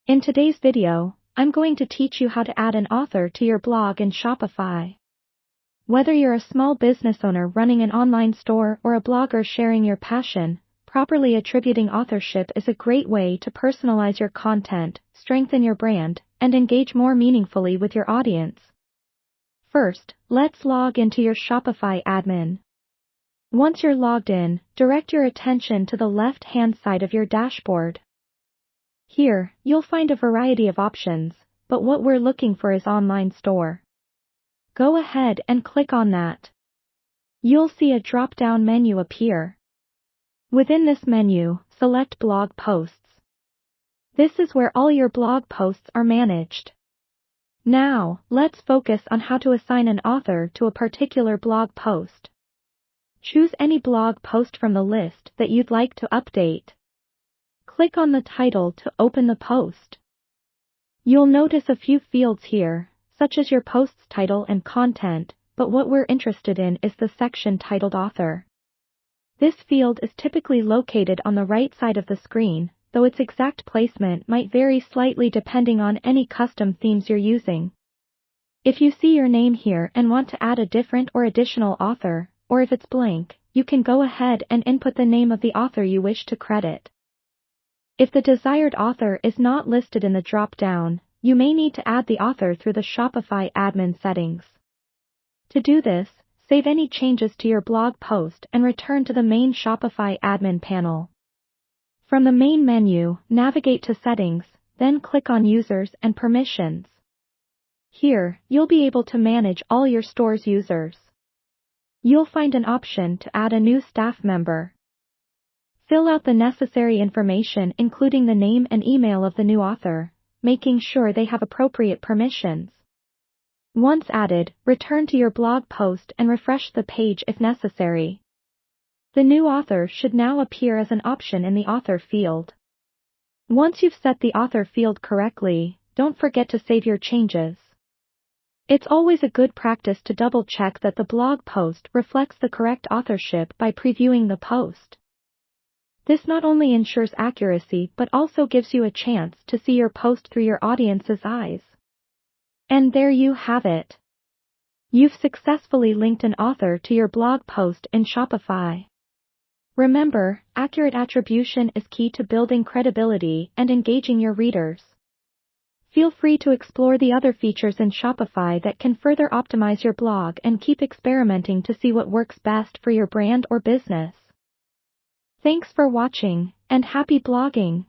In today's video, I'm going to teach you how to add an author to your blog in Shopify. Whether you're a small business owner running an online store or a blogger sharing your passion, properly attributing authorship is a great way to personalize your content, strengthen your brand, and engage more meaningfully with your audience. First, let's log into your Shopify admin. Once you're logged in, direct your attention to the left-hand side of your dashboard. Here, you'll find a variety of options, but what we're looking for is Online Store. Go ahead and click on that. You'll see a drop-down menu appear. Within this menu, select Blog Posts. This is where all your blog posts are managed. Now, let's focus on how to assign an author to a particular blog post. Choose any blog post from the list that you'd like to update. Click on the title to open the post. You'll notice a few fields here, such as your post's title and content, but what we're interested in is the section titled Author. This field is typically located on the right side of the screen, though its exact placement might vary slightly depending on any custom themes you're using. If you see your name here and want to add a different or additional author, or if it's blank, you can go ahead and input the name of the author you wish to credit. If the desired author is not listed in the drop-down, you may need to add the author through the Shopify admin settings. To do this, save any changes to your blog post and return to the main Shopify admin panel. From the main menu, navigate to Settings, then click on Users and Permissions. Here, you'll be able to manage all your store's users. You'll find an option to add a new staff member. Fill out the necessary information including the name and email of the new author, making sure they have appropriate permissions. Once added, return to your blog post and refresh the page if necessary. The new author should now appear as an option in the author field. Once you've set the author field correctly, don't forget to save your changes. It's always a good practice to double-check that the blog post reflects the correct authorship by previewing the post. This not only ensures accuracy but also gives you a chance to see your post through your audience's eyes. And there you have it. You've successfully linked an author to your blog post in Shopify. Remember, accurate attribution is key to building credibility and engaging your readers. Feel free to explore the other features in Shopify that can further optimize your blog and keep experimenting to see what works best for your brand or business. Thanks for watching, and happy blogging!